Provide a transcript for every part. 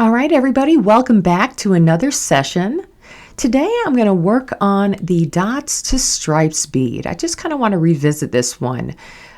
All right, everybody, welcome back to another session. Today I'm going to work on the dots to stripes bead. I just kind of want to revisit this one.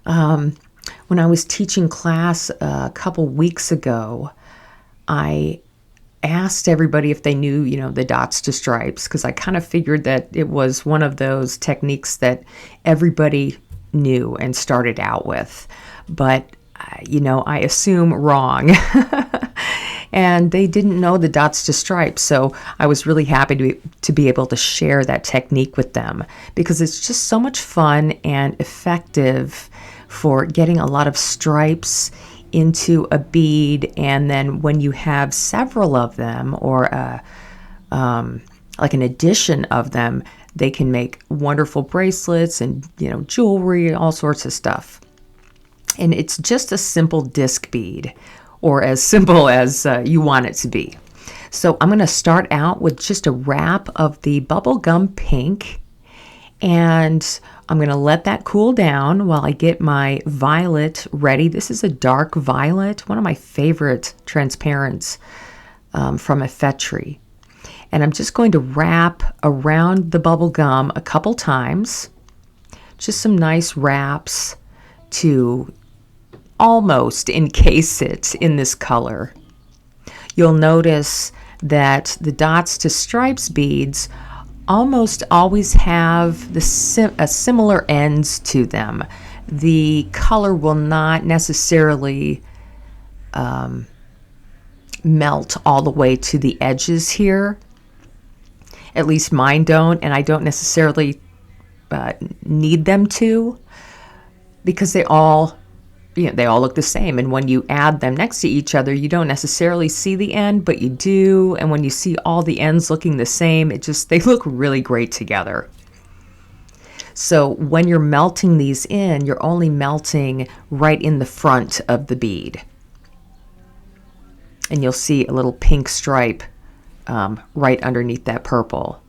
When I was teaching class a couple weeks ago, I asked everybody if they knew, the dots to stripes, because I kind of figured that it was one of those techniques that everybody knew and started out with. But, I assume wrong. And they didn't know the dots to stripes. So I was really happy to be able to share that technique with them because it's just so much fun and effective for getting a lot of stripes into a bead. And then when you have several of them or like an addition of them, they can make wonderful bracelets and, jewelry, all sorts of stuff. And it's just a simple disc bead, or as simple as you want it to be. So I'm going to start out with just a wrap of the bubblegum pink, and I'm going to let that cool down while I get my violet ready. This is a dark violet, one of my favorite transparents from Effetri. And I'm just going to wrap around the bubblegum a couple times, just some nice wraps to almost encase it in this color. You'll notice that the dots to stripes beads almost always have a similar ends to them. The color will not necessarily melt all the way to the edges here. At least mine don't, and I don't necessarily need them to, because they all look the same. And when you add them next to each other, you don't necessarily see the end, but you do. And when you see all the ends looking the same, they look really great together. So when you're melting these in, you're only melting right in the front of the bead. And you'll see a little pink stripe right underneath that purple.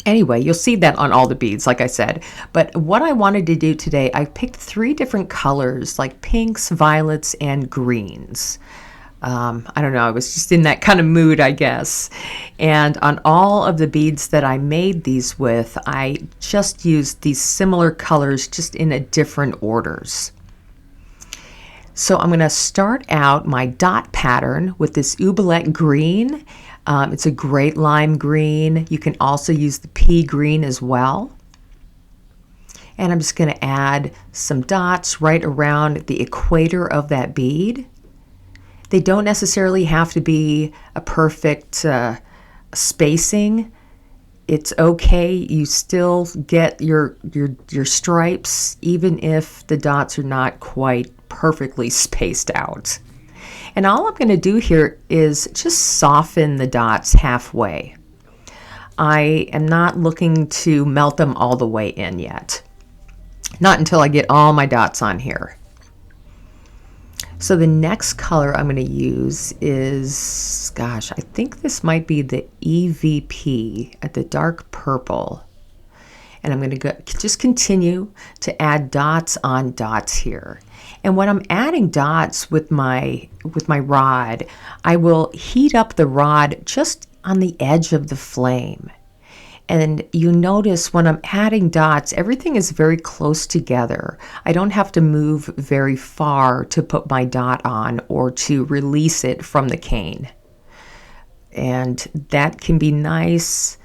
Anyway, you'll see that on all the beads, like I said. But what I wanted to do today, I picked 3 different colors, like pinks, violets, and greens. I don't know, I was just in that kind of mood, I guess. And on all of the beads that I made these with, I just used these similar colors, just in a different orders. So I'm going to start out my dot pattern with this Oubliette green. It's a great lime green. You can also use the pea green as well. And I'm just going to add some dots right around the equator of that bead. They don't necessarily have to be a perfect spacing. It's okay. You still get your stripes even if the dots are not quite perfectly spaced out. And all I'm going to do here is just soften the dots halfway. I am not looking to melt them all the way in yet. Not until I get all my dots on here. So the next color I'm going to use is, I think this might be the EVP at the dark purple. And I'm going to just continue to add dots on dots here. And when I'm adding dots with my rod, I will heat up the rod just on the edge of the flame. And you notice when I'm adding dots, everything is very close together. I don't have to move very far to put my dot on or to release it from the cane. And that can be nice,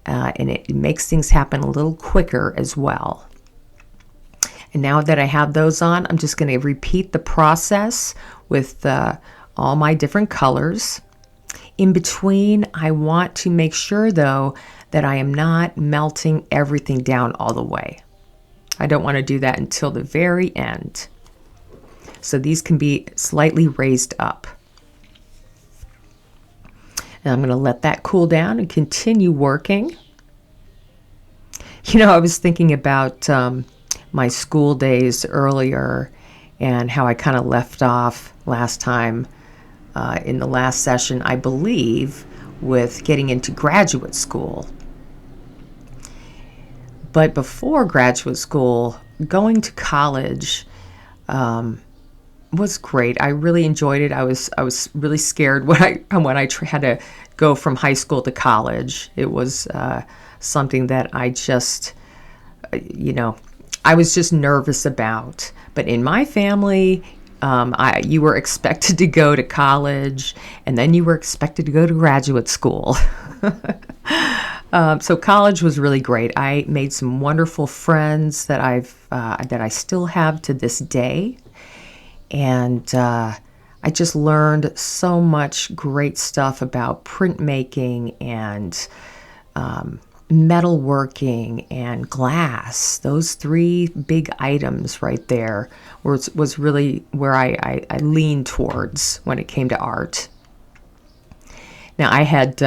and it makes things happen a little quicker as well. And now that I have those on, I'm just going to repeat the process with all my different colors. In between, I want to make sure, though, that I am not melting everything down all the way. I don't want to do that until the very end. So these can be slightly raised up. And I'm going to let that cool down and continue working. I was thinking about my school days earlier and how I kind of left off last time in the last session, I believe, with getting into graduate school. But before graduate school, going to college was great. I really enjoyed it. I was really scared when I had to go from high school to college. It was something that I just, you know, I was just nervous about. But in my family, you were expected to go to college, and then you were expected to go to graduate school. So college was really great. I made some wonderful friends that I still have to this day, and I just learned so much great stuff about printmaking and metalworking and glass. Those three big items right there was really where I leaned towards when it came to art. Now I had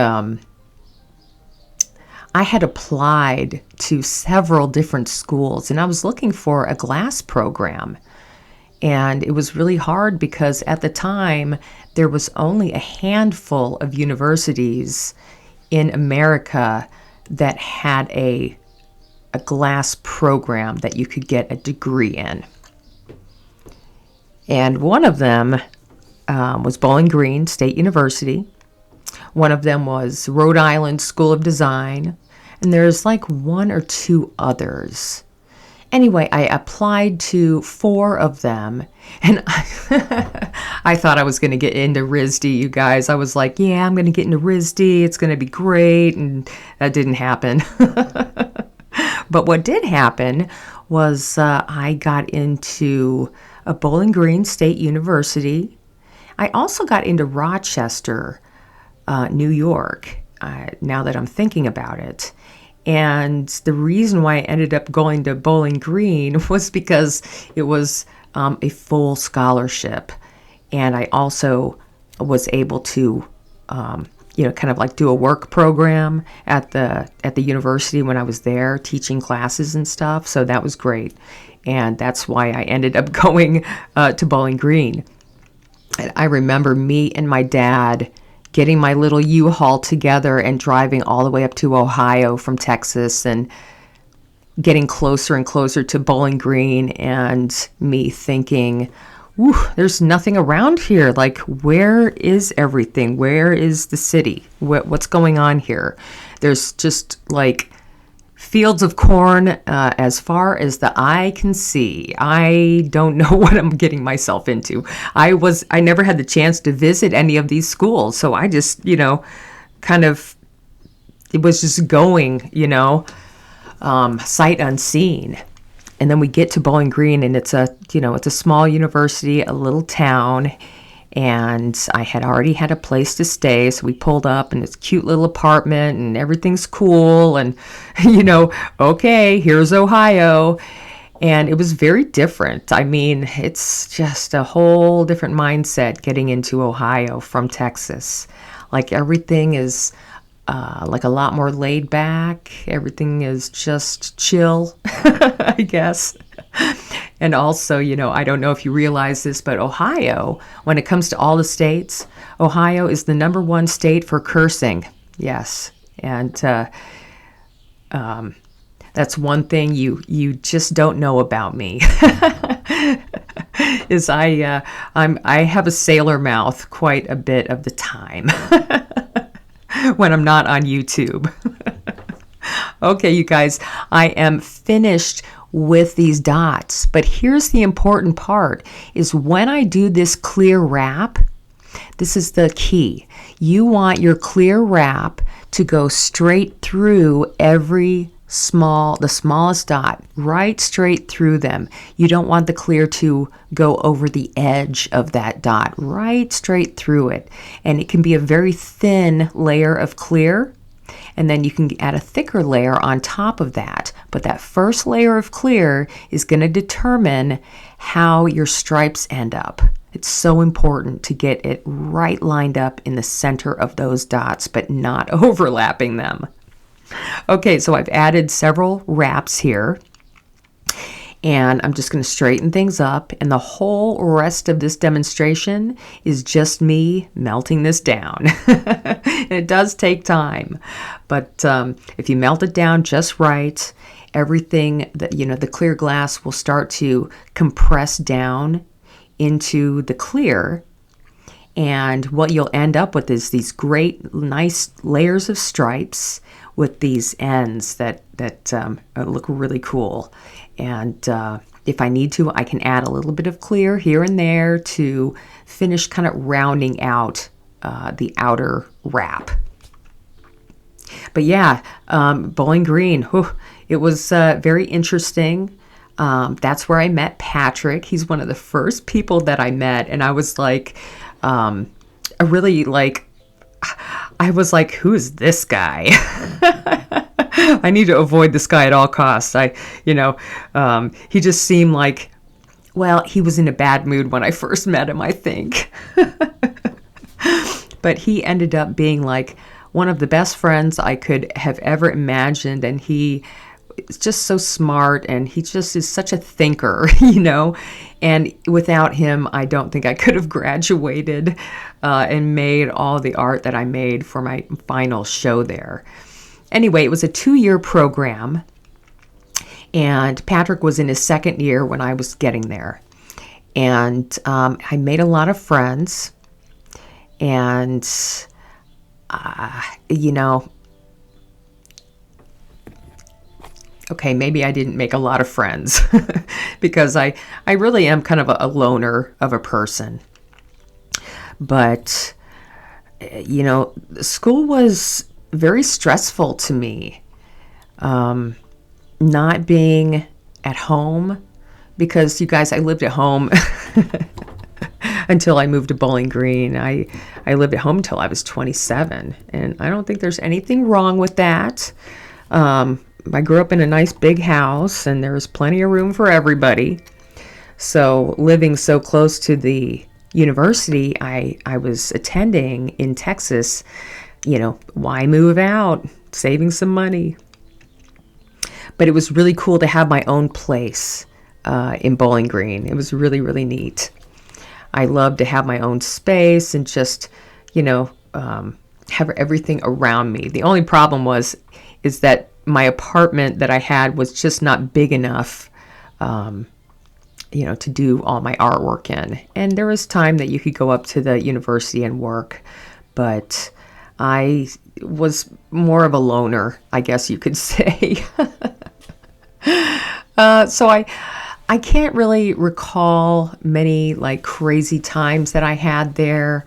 applied to several different schools, and I was looking for a glass program. And it was really hard because at the time there was only a handful of universities in America that had a glass program that you could get a degree in. And one of them was Bowling Green State University. One of them was Rhode Island School of Design. And there's like one or two others. Anyway, I applied to 4 of them, and I thought I was going to get into RISD, you guys. I was like, yeah, I'm going to get into RISD. It's going to be great, and that didn't happen. But what did happen was I got into a Bowling Green State University. I also got into Rochester, New York, now that I'm thinking about it. And the reason why I ended up going to Bowling Green was because it was a full scholarship. And I also was able to, kind of like do a work program at the university when I was there teaching classes and stuff. So that was great. And that's why I ended up going to Bowling Green. And I remember me and my dad getting my little U-Haul together and driving all the way up to Ohio from Texas and getting closer and closer to Bowling Green, and me thinking, ooh, there's nothing around here. Like, where is everything? Where is the city? What's going on here? There's just like fields of corn as far as the eye can see. I don't know what I'm getting myself into. I never had the chance to visit any of these schools, so I just, kind of, it was just going, sight unseen. And then we get to Bowling Green, and it's a small university, a little town. And I had already had a place to stay, so we pulled up in this cute little apartment, and everything's cool, and, okay, here's Ohio. And it was very different. I mean, it's just a whole different mindset getting into Ohio from Texas. Like, everything is like a lot more laid back. Everything is just chill, I guess. And also, I don't know if you realize this, but Ohio, when it comes to all the states, Ohio is the number 1 state for cursing. Yes. And that's one thing you just don't know about me. Is I have a sailor mouth quite a bit of the time when I'm not on YouTube. Okay, you guys, I am finished with these dots, but here's the important part, is when I do this clear wrap, this is the key. You want your clear wrap to go straight through the smallest dot, right straight through them. You don't want the clear to go over the edge of that dot, right straight through it. And it can be a very thin layer of clear, and then you can add a thicker layer on top of that. But that first layer of clear is going to determine how your stripes end up. It's so important to get it right lined up in the center of those dots, but not overlapping them. Okay, so I've added several wraps here, and I'm just going to straighten things up, and the whole rest of this demonstration is just me melting this down. And it does take time, but if you melt it down just right, everything that the clear glass will start to compress down into the clear. And what you'll end up with is these great, nice layers of stripes with these ends that look really cool. And if I need to, I can add a little bit of clear here and there to finish kind of rounding out the outer wrap. But yeah, Bowling Green, whew, it was very interesting. That's where I met Patrick. He's one of the first people that I met, and I was like, I was like, who is this guy? I need to avoid this guy at all costs. He just seemed like, well, he was in a bad mood when I first met him, I think. But he ended up being like one of the best friends I could have ever imagined. And he is just so smart, and he just is such a thinker, and without him, I don't think I could have graduated and made all the art that I made for my final show there. Anyway, it was a 2-year program, and Patrick was in his second year when I was getting there. And I made a lot of friends, and, okay, maybe I didn't make a lot of friends because I really am kind of a loner of a person. But, school was very stressful to me. Not being at home, because you guys, I lived at home until I moved to Bowling Green. I lived at home until I was 27, and I don't think there's anything wrong with that. I grew up in a nice big house, and there was plenty of room for everybody. So living so close to the university I was attending in Texas, why move out? Saving some money. But it was really cool to have my own place in Bowling Green. It was really, really neat. I loved to have my own space and just, have everything around me. The only problem is that my apartment that I had was just not big enough, to do all my artwork in. And there was time that you could go up to the university and work, but I was more of a loner, I guess you could say. So I can't really recall many like crazy times that I had there.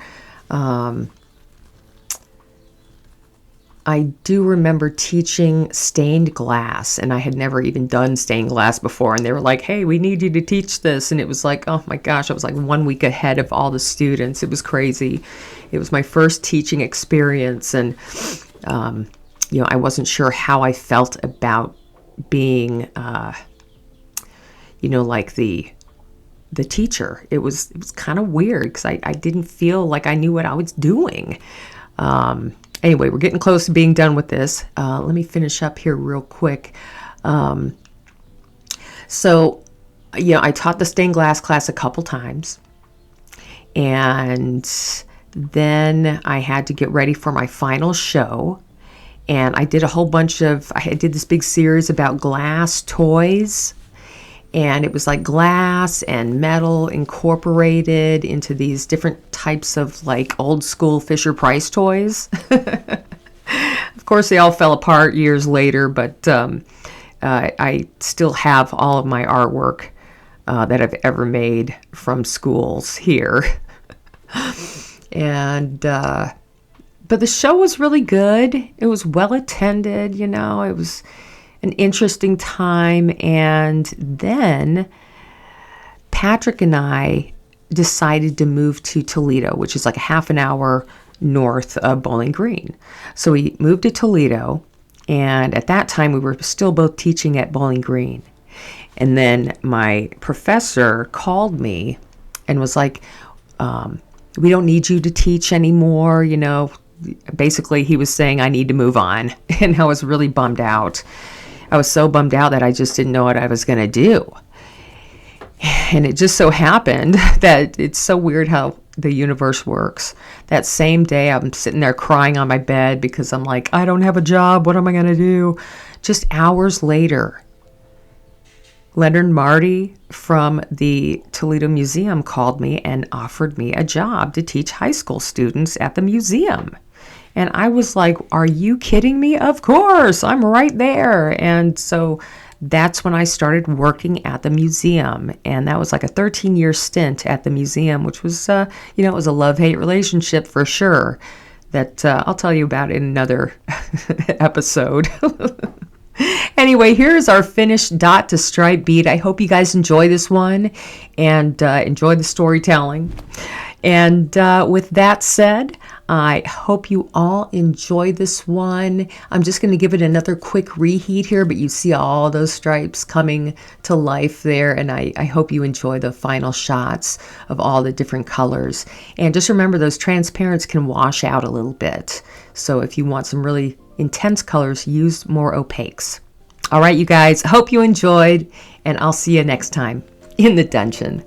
I do remember teaching stained glass, and I had never even done stained glass before. And they were like, hey, we need you to teach this. And it was like, oh my gosh, I was like 1 week ahead of all the students. It was crazy. It was my first teaching experience. And, I wasn't sure how I felt about being, like the teacher. It was kind of weird because I didn't feel like I knew what I was doing. Anyway, we're getting close to being done with this. Let me finish up here real quick. So, I taught the stained glass class a couple times. And then I had to get ready for my final show. And I did I did this big series about glass toys. And it was like glass and metal incorporated into these different types of like old school Fisher-Price toys. Of course, they all fell apart years later, but I still have all of my artwork that I've ever made from schools here. And but the show was really good. It was well attended, it was an interesting time. And then Patrick and I decided to move to Toledo, which is like a half an hour north of Bowling Green. So we moved to Toledo, and at that time we were still both teaching at Bowling Green. And then my professor called me and was like, we don't need you to teach anymore, Basically, he was saying I need to move on. And I was really bummed out. I was so bummed out that I just didn't know what I was going to do. And it just so happened that it's so weird how the universe works. That same day, I'm sitting there crying on my bed because I'm like, I don't have a job. What am I going to do? Just hours later, Leonard Marty from the Toledo Museum called me and offered me a job to teach high school students at the museum. And I was like, are you kidding me? Of course, I'm right there. And so that's when I started working at the museum. And that was like a 13-year stint at the museum, which was, it was a love-hate relationship for sure that I'll tell you about in another episode. Anyway, here's our finished dot to stripe bead. I hope you guys enjoy this one and enjoy the storytelling. And with that said, I hope you all enjoy this one. I'm just going to give it another quick reheat here, but you see all those stripes coming to life there. And I hope you enjoy the final shots of all the different colors. And just remember, those transparents can wash out a little bit. So if you want some really intense colors, use more opaques. All right, you guys, hope you enjoyed, and I'll see you next time in the dungeon.